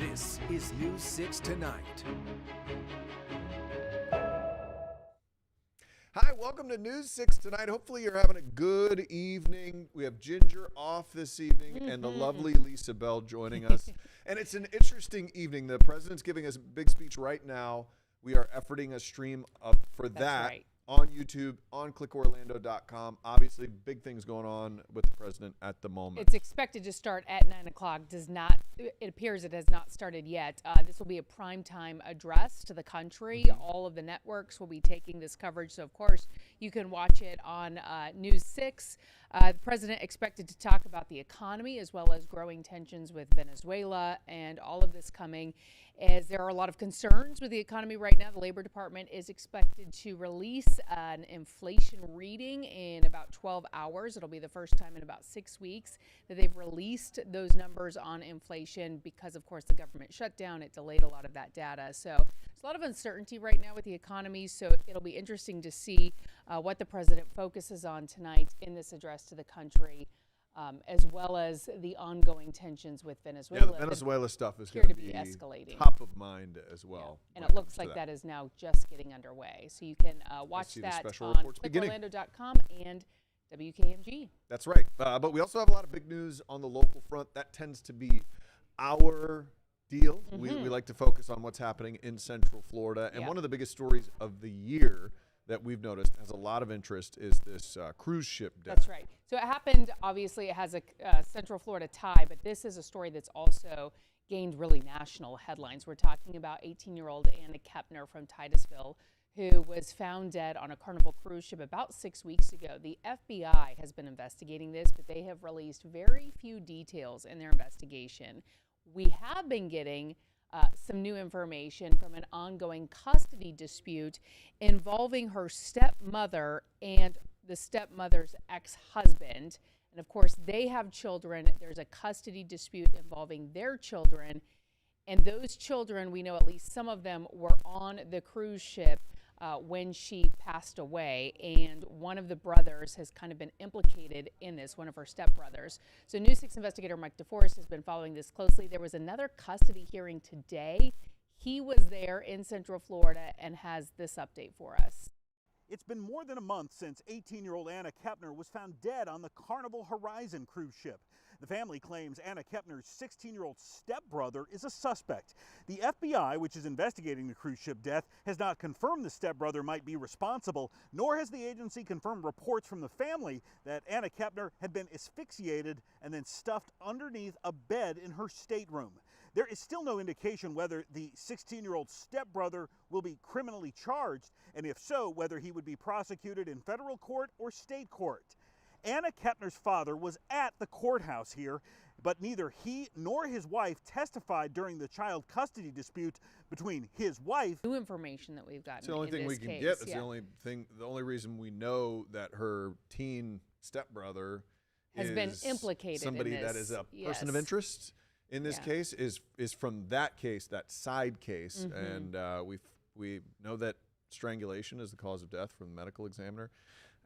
This is News 6 Tonight. Hi, welcome to News 6 Tonight. Hopefully you're having a good evening. We have Ginger off this evening and the lovely Lisa Bell joining us. And it's an interesting evening. The president's giving us a big speech right now. We are efforting a stream up for that on YouTube, on clickorlando.com. Obviously, big things going on with the president at the moment. It's expected to start at 9 o'clock. It appears it has not started yet. This will be a primetime address to the country. All of the networks will be taking this coverage. So, of course, you can watch it on News 6. The president expected to talk about the economy as well as growing tensions with Venezuela and all of this coming as there are a lot of concerns with the economy right now. The Labor Department is expected to release an inflation reading in about 12 hours. It'll be the first time in about 6 weeks that they've released those numbers on inflation because, of course, the government shutdown. It delayed a lot of that data. So there's a lot of uncertainty right now with the economy. So it'll be interesting to see what the president focuses on tonight in this address to the country. As well as the ongoing tensions with Venezuela. Yeah, the Venezuela stuff is going to be escalating. Top of mind as well. Yeah. And it looks like that is now just getting underway. So you can watch that on clickorlando.com and WKMG. That's right. But we also have a lot of big news on the local front. That tends to be our deal. We like to focus on what's happening in Central Florida. And one of the biggest stories of the year that we've noticed has a lot of interest is this cruise ship death. That's right. So it happened, obviously it has a Central Florida tie, but this is a story that's also gained really national headlines. We're talking about 18-year-old Anna Kepner from Titusville, who was found dead on a Carnival cruise ship about 6 weeks ago. The FBI has been investigating this, but they have released very few details in their investigation. We have been getting some new information from an ongoing custody dispute involving her stepmother and the stepmother's ex-husband. And of course, they have children. There's a custody dispute involving their children. And those children, we know at least some of them were on the cruise ship when she passed away, and one of the brothers has kind of been implicated in this, one of her stepbrothers. So News 6 investigator Mike DeForest has been following this closely. There was another custody hearing today. He was there in Central Florida and has this update for us. It's been more than a month since 18-year-old Anna Kepner was found dead on the Carnival Horizon cruise ship. The family claims Anna Kepner's 16-year-old stepbrother is a suspect. The FBI, which is investigating the cruise ship death, has not confirmed the stepbrother might be responsible, nor has the agency confirmed reports from the family that Anna Kepner had been asphyxiated and then stuffed underneath a bed in her stateroom. There is still no indication whether the 16-year-old stepbrother will be criminally charged, and if so, whether he would be prosecuted in federal court or state court. Anna Kepner's father was at the courthouse here, but neither he nor his wife testified during the child custody dispute between his wife. New information that we've gotten. It's the only thing we can get. It's the only reason we know that her teen stepbrother has been implicated somebody in this. that is a person of interest. in this case is from that case, that side case, and we know that strangulation is the cause of death from the medical examiner.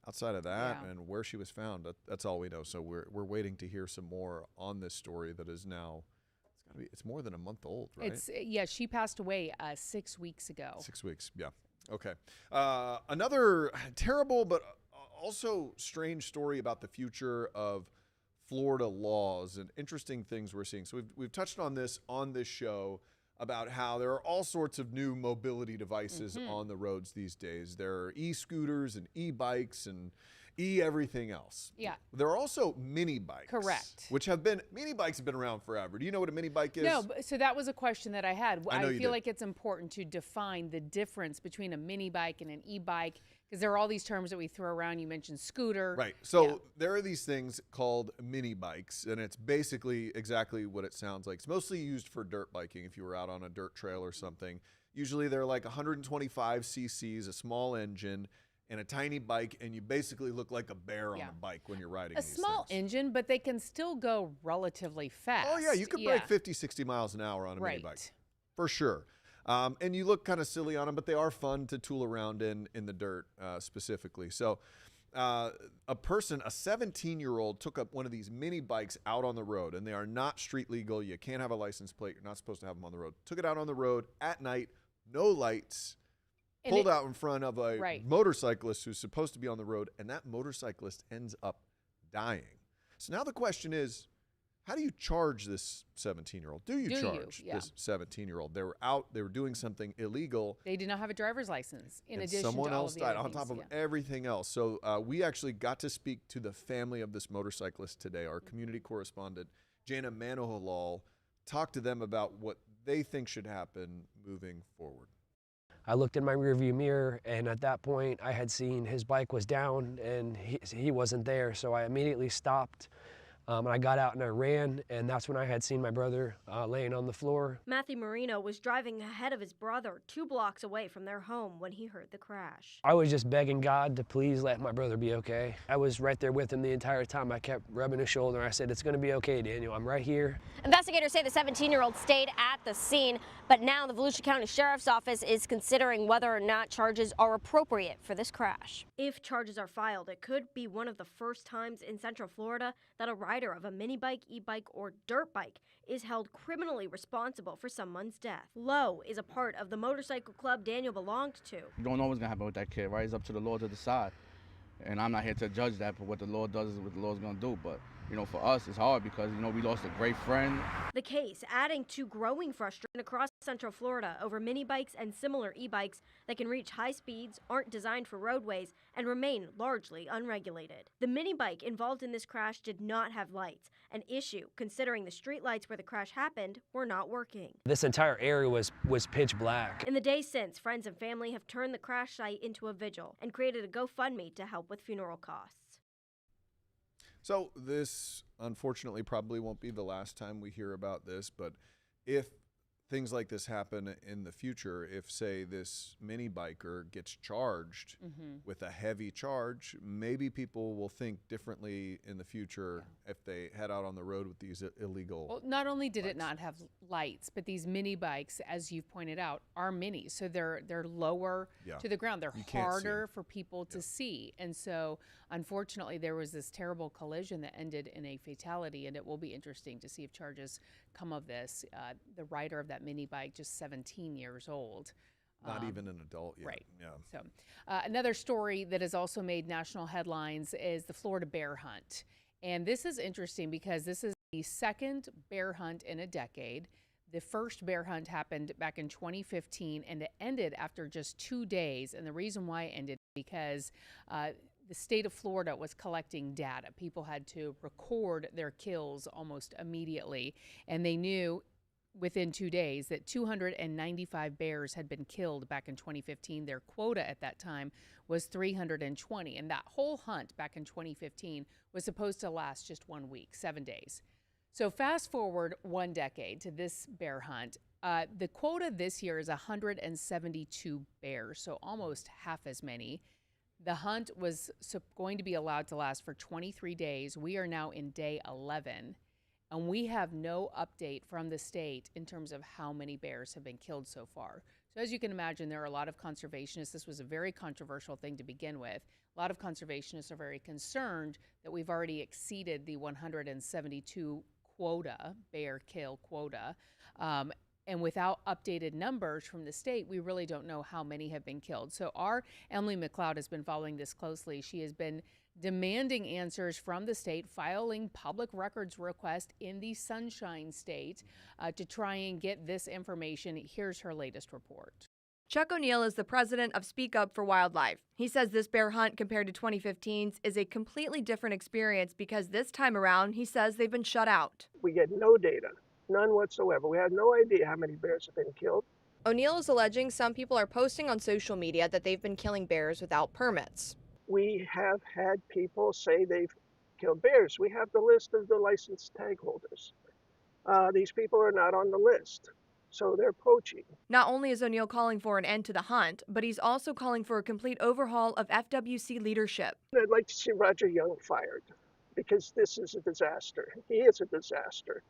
Outside of that and where she was found, that's all we know. So we're waiting to hear some more on this story that is now it's more than a month old, right? She passed away 6 weeks ago. 6 weeks, yeah. Okay. Another terrible but also strange story about the future of Florida laws and interesting things we're seeing. So we've touched on this show about how there are all sorts of new mobility devices on the roads these days. There are e-scooters and e-bikes and everything else. Yeah. There are also mini bikes. Correct. Mini bikes have been around forever. Do you know what a mini bike is? No, so that was a question that I had. I feel like it's important to define the difference between a mini bike and an e-bike, because there are all these terms that we throw around. You mentioned scooter. Right. So there are these things called mini bikes, and it's basically exactly what it sounds like. It's mostly used for dirt biking if you were out on a dirt trail or something. Usually they're like 125 cc's, a small engine, and a tiny bike, and you basically look like a bear on a bike when you're riding these small things. engine, but they can still go relatively fast. Oh, yeah. You could break 50, 60 miles an hour on a mini bike. For sure. And you look kind of silly on them, but they are fun to tool around in the dirt specifically. So a 17-year-old took up one of these mini bikes out on the road, and they are not street legal. You can't have a license plate. You're not supposed to have them on the road. Took it out on the road at night, no lights, pulled out in front of a motorcyclist who's supposed to be on the road, and that motorcyclist ends up dying. So now the question is, how do you charge this 17-year-old? Do you charge this 17-year-old? They were doing something illegal. They did not have a driver's license in addition someone to all else of the died other on top things. of everything else. So we actually got to speak to the family of this motorcyclist today. Our community correspondent, Jana Manohalal, talked to them about what they think should happen moving forward. I looked in my rearview mirror, and at that point I had seen his bike was down and he wasn't there. So I immediately stopped. And I got out and I ran, and that's when I had seen my brother laying on the floor. Matthew Marino was driving ahead of his brother 2 blocks away from their home when he heard the crash. I was just begging God to please let my brother be okay. I was right there with him the entire time. I kept rubbing his shoulder. I said, "It's going to be okay, Daniel. I'm right here." Investigators say the 17-year-old stayed at the scene, but now the Volusia County Sheriff's Office is considering whether or not charges are appropriate for this crash. If charges are filed, it could be one of the first times in Central Florida that a rider of a mini bike, e-bike, or dirt bike is held criminally responsible for someone's death. Lowe is a part of the motorcycle club Daniel belonged to. You don't know what's going to happen with that kid, right? It's up to the Lord to decide. And I'm not here to judge that, but what the Lord does is what the Lord's going to do. But, you know, for us, it's hard because, you know, we lost a great friend. The case adding to growing frustration across Central Florida over mini bikes and similar e-bikes that can reach high speeds, aren't designed for roadways, and remain largely unregulated. The mini bike involved in this crash did not have lights, an issue considering the street lights where the crash happened were not working. This entire area was pitch black. In the days since, friends and family have turned the crash site into a vigil and created a GoFundMe to help with funeral costs. So this, unfortunately, probably won't be the last time we hear about this, but if things like this happen in the future, if, say, this mini biker gets charged with a heavy charge, maybe people will think differently in the future if they head out on the road with these illegal Well, not only did bikes. it not have lights, but these mini bikes, as you've pointed out, are minis. So they're lower to the ground. They're harder for people to see. And so, unfortunately, there was this terrible collision that ended in a fatality, and it will be interesting to see if charges come of this. The rider of that mini bike, just 17 years old. Not even an adult yet. Right. Yeah. So another story that has also made national headlines is the Florida bear hunt. And this is interesting because this is the second bear hunt in a decade. The first bear hunt happened back in 2015, and it ended after just 2 days. And the reason why it ended because the state of Florida was collecting data. People had to record their kills almost immediately, and they knew within 2 days that 295 bears had been killed back in 2015. Their quota at that time was 320, and that whole hunt back in 2015 was supposed to last just 1 week, 7 days. So fast forward 1 decade to this bear hunt. The quota this year is 172 bears, so almost half as many. The hunt was going to be allowed to last for 23 days. We are now in day 11. and we have no update from the state in terms of how many bears have been killed so far. So as you can imagine, there are a lot of conservationists. This was a very controversial thing to begin with. A lot of conservationists are very concerned that we've already exceeded the 172 quota, bear kill quota. And without updated numbers from the state, we really don't know how many have been killed. So our Emily McLeod has been following this closely. She has been demanding answers from the state, filing public records request in the Sunshine State to try and get this information. Here's her latest report. Chuck O'Neill is the president of Speak Up for Wildlife. He says this bear hunt compared to 2015's is a completely different experience because this time around, he says they've been shut out. We get no data, none whatsoever. We have no idea how many bears have been killed. O'Neill is alleging some people are posting on social media that they've been killing bears without permits. We have had people say they've killed bears. We have the list of the licensed tag holders. These people are not on the list, so they're poaching. Not only is O'Neill calling for an end to the hunt, but he's also calling for a complete overhaul of FWC leadership. I'd like to see Roger Young fired because this is a disaster. He is a disaster.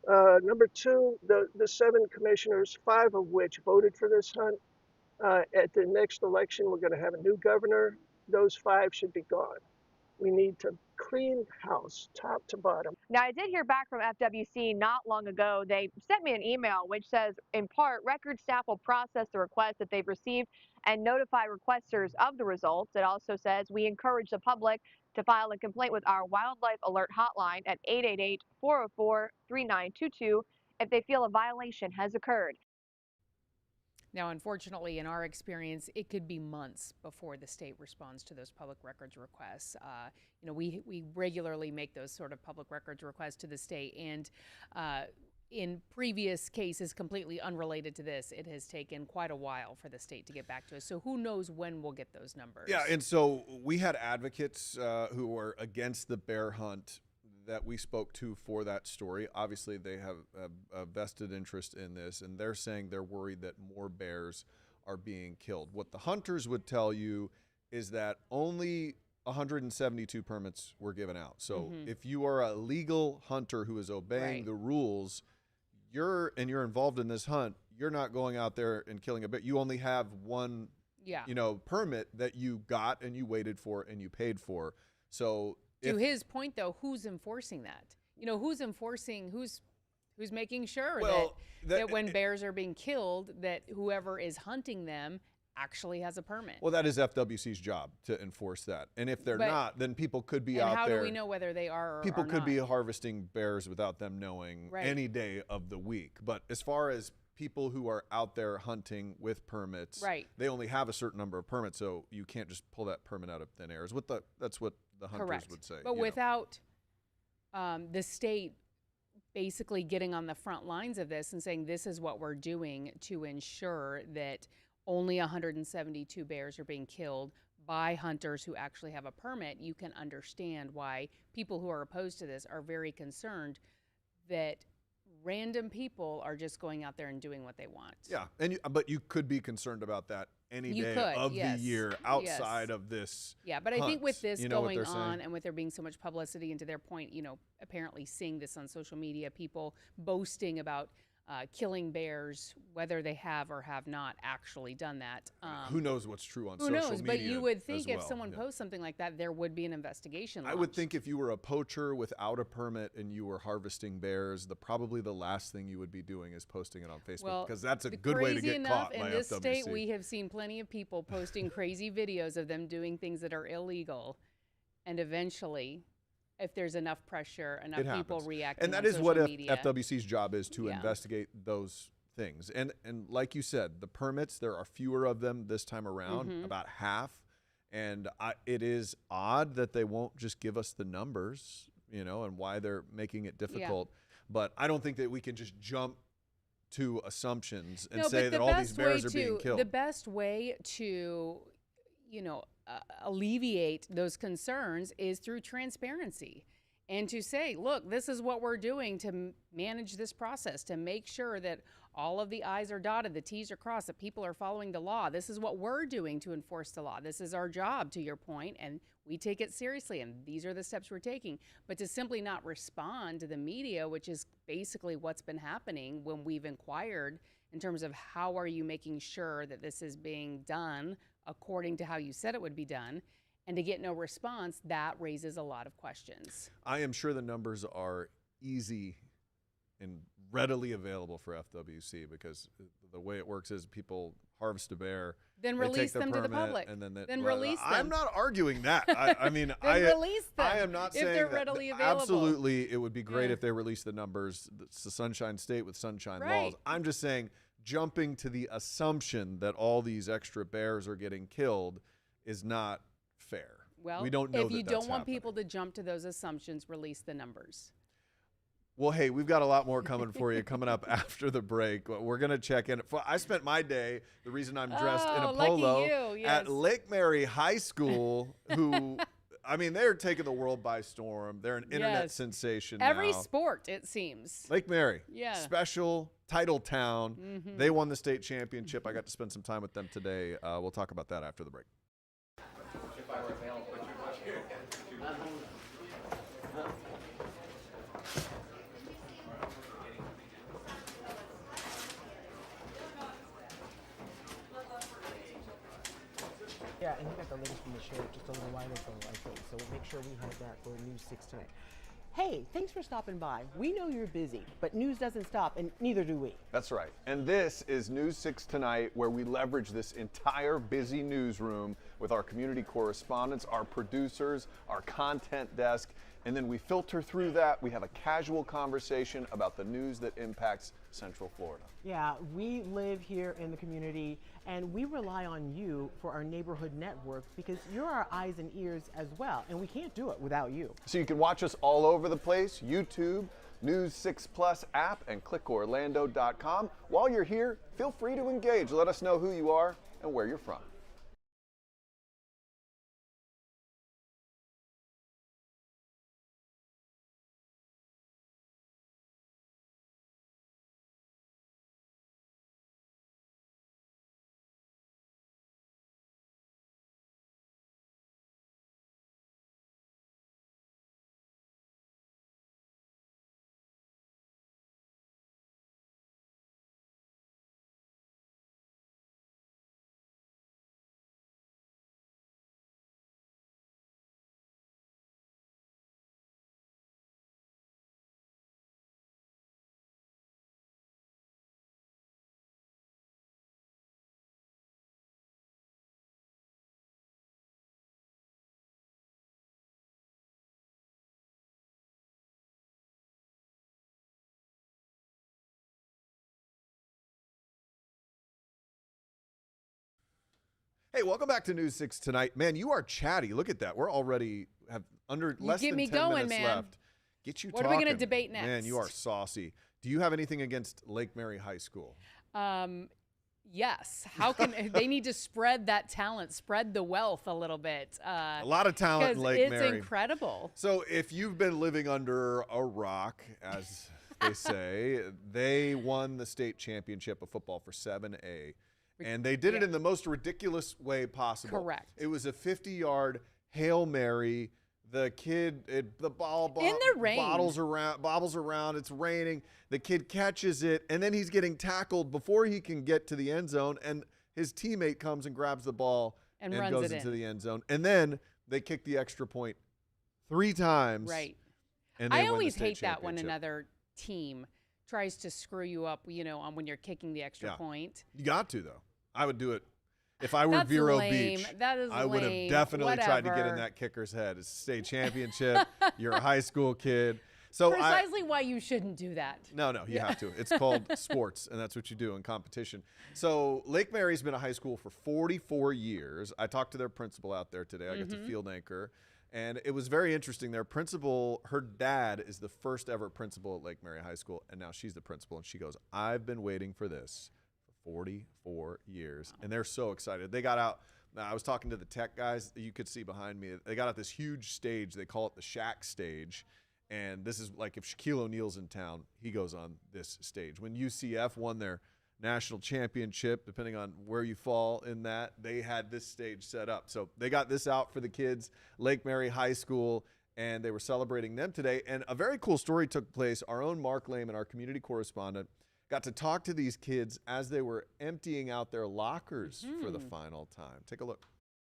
Number two, the 7 commissioners, 5 of which voted for this hunt. At the next election, we're going to have a new governor. Those 5 should be gone. We need to clean house, top to bottom. Now, I did hear back from FWC not long ago. They sent me an email which says, in part, record staff will process the request that they've received and notify requesters of the results. It also says, we encourage the public to file a complaint with our Wildlife Alert Hotline at 888-404-3922 if they feel a violation has occurred. Now, unfortunately, in our experience, it could be months before the state responds to those public records requests. We regularly make those sort of public records requests to the state, and in previous cases completely unrelated to this, it has taken quite a while for the state to get back to us. So who knows when we'll get those numbers? Yeah, and so we had advocates who were against the bear hunt that we spoke to for that story. Obviously, they have a vested interest in this, and they're saying they're worried that more bears are being killed. What the hunters would tell you is that only 172 permits were given out. So if you are a legal hunter who is obeying the rules, you're involved in this hunt, you're not going out there and killing a bear. You only have one permit that you got and you waited for and you paid for. So to his point, though, who's enforcing that? Who's enforcing, who's making sure that when bears are being killed, that whoever is hunting them actually has a permit? Well, that is FWC's job to enforce that. And if they're not, then people could be out there. And how do we know whether they are or people could not? be harvesting bears without them knowing any day of the week. But as far as people who are out there hunting with permits, they only have a certain number of permits, so you can't just pull that permit out of thin air. That's what the hunters would say. But without the state basically getting on the front lines of this and saying this is what we're doing to ensure that only 172 bears are being killed by hunters who actually have a permit, you can understand why people who are opposed to this are very concerned that random people are just going out there and doing what they want. Yeah, but you could be concerned about that any day of the year outside of this. Yeah, but I think with this going on saying? And with there being so much publicity, and to their point, apparently seeing this on social media, people boasting about killing bears, whether they have or have not actually done that. Who knows what's true on social media? Who knows? But you would think if someone posts something like that, there would be an investigation launched. I would think if you were a poacher without a permit and you were harvesting bears, probably the last thing you would be doing is posting it on Facebook, because that's a good way to get caught by FWC. In this state, we have seen plenty of people posting crazy videos of them doing things that are illegal, and eventually, if there's enough pressure, enough people reacting and that on is what media. FWC's job is, to investigate those things. And like you said, the permits, there are fewer of them this time around, about half. And it is odd that they won't just give us the numbers, and why they're making it difficult. But I don't think that we can just jump to assumptions and say that all these bears are being killed. The best way to, alleviate those concerns is through transparency. and to say, look, this is what we're doing to manage this process, to make sure that all of the I's are dotted, the T's are crossed, that people are following the law. This is what we're doing to enforce the law. This is our job, to your point, and we take it seriously, and these are the steps we're taking. But to simply not respond to the media, which is basically what's been happening when we've inquired in terms of how are you making sure that this is being done according to how you said it would be done, and to get no response, that raises a lot of questions. I am sure the numbers are easy and readily available for FWC, because the way it works is people harvest a bear, then they release take their them to the permit, public. and then Release them. I'm not arguing that. I mean, release them I am not if saying they're that. readily available. Absolutely, it would be great Yeah. if they released the numbers. It's the Sunshine State with sunshine Right. laws. I'm just saying, jumping to the assumption that all these extra bears are getting killed is not fair. Well, we don't know if you that don't that's want happening. people to jump to those assumptions, release the numbers. Well, hey, we've got a lot more coming for you coming up after the break. We're going to check in. I spent my day, the reason I'm dressed in a Oh, lucky polo, you, yes. at Lake Mary High School, who, I mean, they're taking the world by storm. They're an internet Yes. sensation Every now. sport, it seems. Lake Mary, Yeah. special title town. Mhm. They won the state championship. I got to spend some time with them today. We'll talk about that after the break. Yeah, and he got the latest from the sheriff just a little while ago, I think. So we'll make sure we have that for News 6 tonight. Hey, thanks for stopping by. We know you're busy, but news doesn't stop, and neither do we. That's right. And this is News 6 Tonight, where we leverage this entire busy newsroom with our community correspondents, our producers, our content desk, and then we filter through that. We have a casual conversation about the news that impacts Central Florida. Yeah, we live here in the community, and we rely on you for our neighborhood network because you're our eyes and ears as well, and we can't do it without you. So you can watch us all over the place, YouTube, News 6 Plus app, and clickorlando.com. While you're here, feel free to engage. Let us know who you are and where you're from. Hey, welcome back to News 6 Tonight. Man, you are chatty. Look at that. We're already have under less get than me 10 going, minutes man. left. Get you What talking. are we gonna debate Man, you are next? saucy. Do you have anything against Lake Mary High School? Yes. How can they need to spread that talent, spread the wealth a little bit? A lot of talent in because Lake it's Mary. incredible. So if you've been living under a rock, as they say, they won the state championship of football for 7A. And they did it Yeah. in the most ridiculous way possible. Correct. It was a 50-yard Hail Mary. The kid, the ball In the rain. bobbles around. It's raining. The kid catches it, and then he's getting tackled before he can get to the end zone. And his teammate comes and grabs the ball And and runs goes it into in. the end zone. And then they kick the extra point 3 times. Right. And they I win the always state hate that when championship. another team tries to screw you up, on when you're kicking the extra Yeah. point. You got to, though. I would do it. If I were That's Vero lame. Beach, That is I would have lame. definitely tried to get in Whatever. that kicker's head. It's a state championship. You're a high school kid. So Precisely why you shouldn't do that. No, you have to. It's called sports, and that's what you do in competition. So Lake Mary's been a high school for 44 years. I talked to their principal out there today. I got to field anchor, and it was very interesting. Their principal, her dad is the first ever principal at Lake Mary High School, and now she's the principal, and she goes, I've been waiting for this for 44 years, and they're so excited. They got out. I was talking to the tech guys. You could see behind me. They got out this huge stage. They call it the Shack stage. And this is like if Shaquille O'Neal's in town, he goes on this stage. When UCF won their national championship, depending on where you fall in that, they had this stage set up. So they got this out for the kids, Lake Mary High School, and they were celebrating them today. And a very cool story took place. Our own Mark Lehman, our community correspondent, got to talk to these kids as they were emptying out their lockers for the final time. Take a look.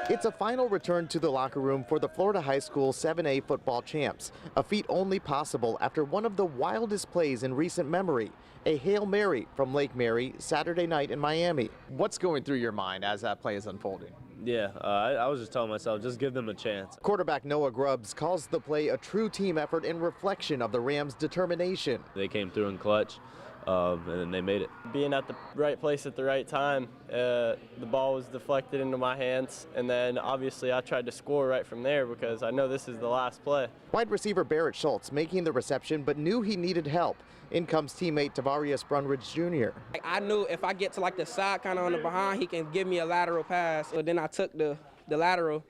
It's a final return to the locker room for the Florida High School 7A football champs, a feat only possible after one of the wildest plays in recent memory, a Hail Mary from Lake Mary Saturday night in Miami. What's going through your mind as that play is unfolding? Yeah, I was just telling myself, just give them a chance. Quarterback Noah Grubbs calls the play a true team effort and reflection of the Rams' determination. They came through in clutch, and then they made it. Being at the right place at the right time, the ball was deflected into my hands, and then obviously I tried to score right from there because I know this is the last play. Wide receiver Barrett Schultz making the reception but knew he needed help. In comes teammate Tavarius Brunridge Jr. I knew if I get to like the side kind of on the behind, he can give me a lateral pass. So then I took the lateral,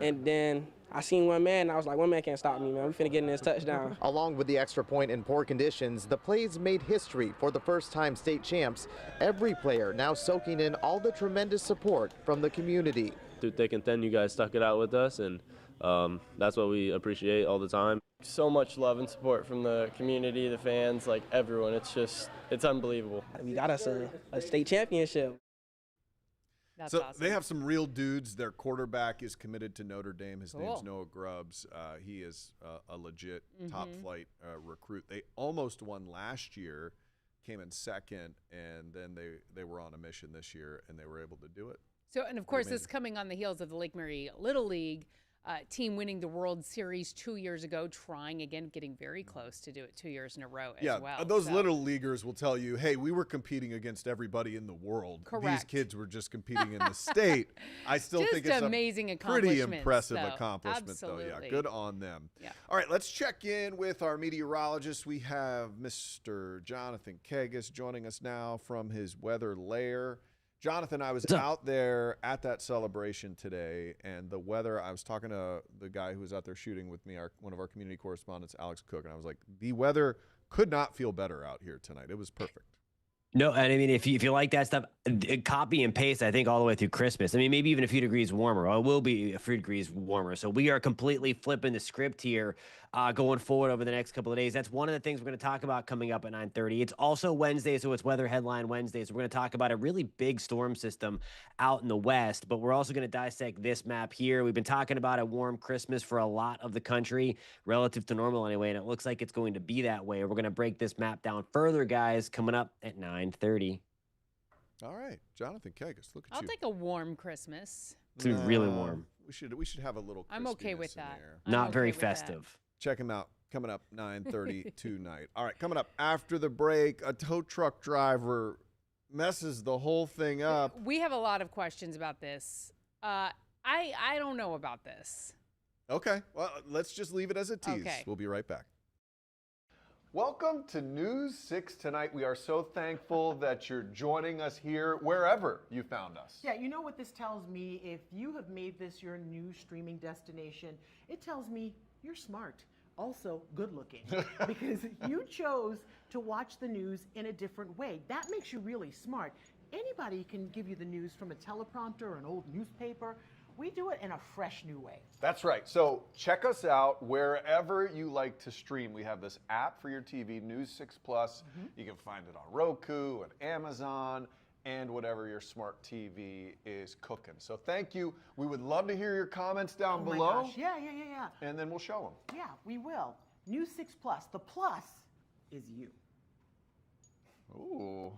and then I seen one man, and I was like, one man can't stop me, man. We finna get in this touchdown. Along with the extra point in poor conditions, the plays made history for the first-time state champs. Every player now soaking in all the tremendous support from the community. Through thick and thin, you guys stuck it out with us, and that's what we appreciate all the time. So much love and support from the community, the fans, like everyone. It's unbelievable. We got us a state championship. That's so awesome. they have some real dudes. Their quarterback is committed to Notre Dame. His name's Cool. Noah Grubbs. He is a legit top-flight recruit. They almost won last year, came in second, and then they were on a mission this year, and they were able to do it. So, and of course, Amazing. this coming on the heels of the Lake Mary Little League team winning the World Series 2 years ago, trying again, getting very close to do it 2 years in a row as well. Those So- little leaguers will tell you, hey, we were competing against everybody in the world. These Correct. kids were just competing in the state. I still Just think it's amazing a pretty accomplishments, impressive though. accomplishment, though. Yeah, Absolutely. good on them. Yeah. All right, let's check in with our meteorologist. We have Mr. Jonathan Kegas joining us now from his weather lair. Jonathan, I was out there at that celebration today, and the weather, I was talking to the guy who was out there shooting with me, one of our community correspondents, Alex Cook, and I was like, the weather could not feel better out here tonight. It was perfect. No, and I mean, if you like that stuff, copy and paste, I think, all the way through Christmas. I mean, maybe even a few degrees warmer. Well, it will be a few degrees warmer. So we are completely flipping the script here going forward over the next couple of days. That's one of the things we're going to talk about coming up at 9:30. It's also Wednesday, so it's Weather Headline Wednesday. So we're going to talk about a really big storm system out in the west, but we're also going to dissect this map here. We've been talking about a warm Christmas for a lot of the country, relative to normal anyway, and it looks like it's going to be that way. We're going to break this map down further, guys, coming up at 9:30. All right, Jonathan Kegas, look at I'll you. take a warm Christmas. It's gonna be really warm. We should have a little. I'm okay with crispiness in that. there. I'm Not okay very with that. festive. Check him out. Coming up 9:30 tonight. All right, coming up after the break, a tow truck driver messes the whole thing up. We have a lot of questions about this. I don't know about this. Okay, well, let's just leave it as a tease. Okay. We'll be right back. Welcome to News 6 Tonight. We are so thankful that you're joining us here wherever you found us. Yeah, you know what this tells me? If you have made this your new streaming destination, it tells me you're smart. Also good looking, because you chose to watch the news in a different way. That makes you really smart. Anybody can give you the news from a teleprompter or an old newspaper. We do it in a fresh new way. That's right. So check us out wherever you like to stream. We have this app for your TV, News 6 Plus. You can find it on Roku and Amazon and whatever your smart TV is cooking. So thank you. We would love to hear your comments down Oh my below. gosh. Yeah. And then we'll show them. Yeah, we will. News 6 Plus. The plus is you. Ooh.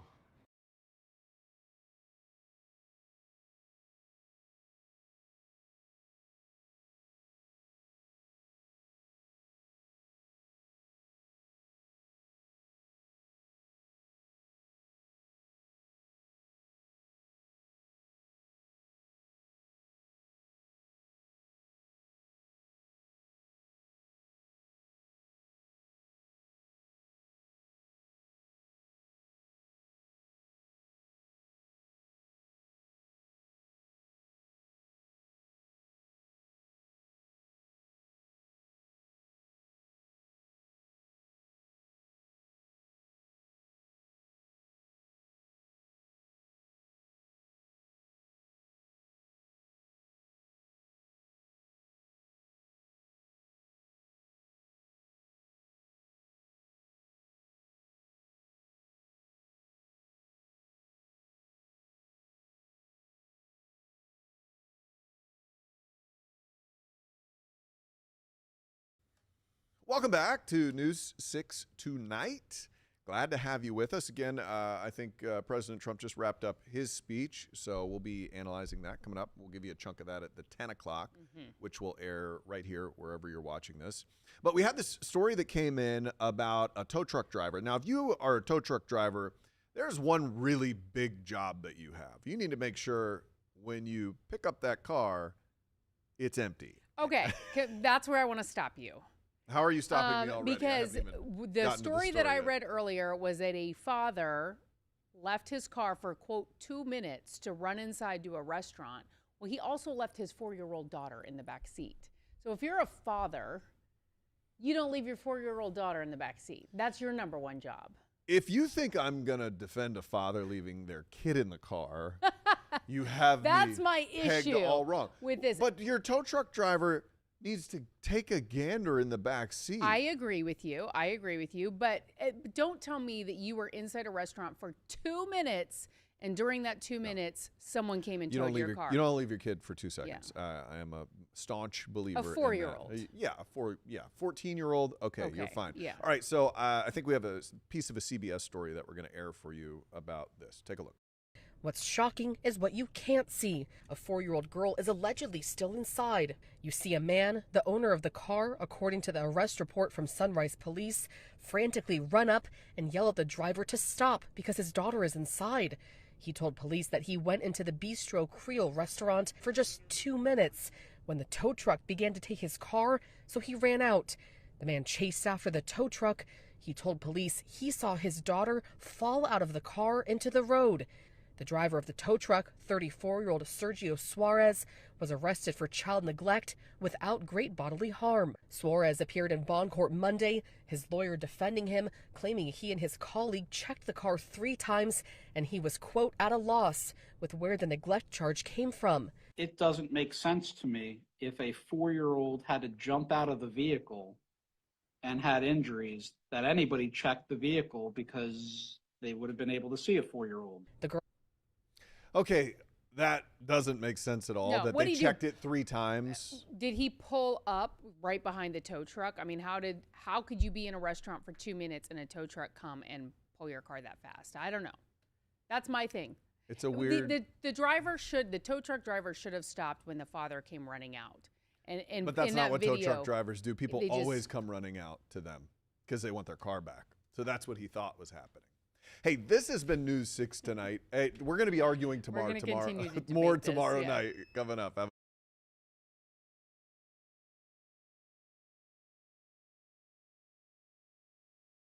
Welcome back to News 6 Tonight. Glad to have you with us again. I think President Trump just wrapped up his speech, so we'll be analyzing that coming up. We'll give you a chunk of that at the 10 o'clock, which will air right here wherever you're watching this. But we had this story that came in about a tow truck driver. Now, if you are a tow truck driver, there's one really big job that you have. You need to make sure when you pick up that car, it's empty. Okay, that's where I want to stop you. How are you stopping me already? Because the story that I read earlier was that a father left his car for, quote, 2 minutes to run inside to a restaurant. Well, he also left his 4-year-old daughter in the back seat. So if you're a father, you don't leave your 4-year-old daughter in the back seat. That's your number one job. If you think I'm going to defend a father leaving their kid in the car, you have That's me my pegged issue all wrong. with this. But your tow truck driver needs to take a gander in the back seat. I agree with you. But don't tell me that you were inside a restaurant for 2 minutes, and during that 2 minutes, someone came and towed your car. You don't leave your kid for 2 seconds. Yeah. I am a staunch believer. A 4-year-old. Yeah, 14-year-old. Okay, you're fine. Yeah. All right, so I think we have a piece of a CBS story that we're going to air for you about this. Take a look. What's shocking is what you can't see. A 4-year-old girl is allegedly still inside. You see a man, the owner of the car, according to the arrest report from Sunrise Police, frantically run up and yell at the driver to stop because his daughter is inside. He told police that he went into the Bistro Creole restaurant for just 2 minutes when the tow truck began to take his car, so he ran out. The man chased after the tow truck. He told police he saw his daughter fall out of the car into the road. The driver of the tow truck, 34-year-old Sergio Suarez, was arrested for child neglect without great bodily harm. Suarez appeared in bond court Monday, his lawyer defending him, claiming he and his colleague checked the car 3 times and he was, quote, at a loss with where the neglect charge came from. It doesn't make sense to me if a 4-year-old had to jump out of the vehicle and had injuries that anybody checked the vehicle because they would have been able to see a 4-year-old. The girl. Okay, that doesn't make sense at all, No, that what they did he checked it 3 times. Did he pull up right behind the tow truck? I mean, how could you be in a restaurant for 2 minutes and a tow truck come and pull your car that fast? I don't know. That's my thing. It's a weird. The tow truck driver should have stopped when the father came running out. And but that's in not that what video, tow truck drivers do. People they just- always come running out to them because they want their car back. So that's what he thought was happening. Hey, this has been News 6 Tonight. Hey, we're going to be arguing tomorrow. continue to debate More this, tomorrow yeah. night coming up. Have a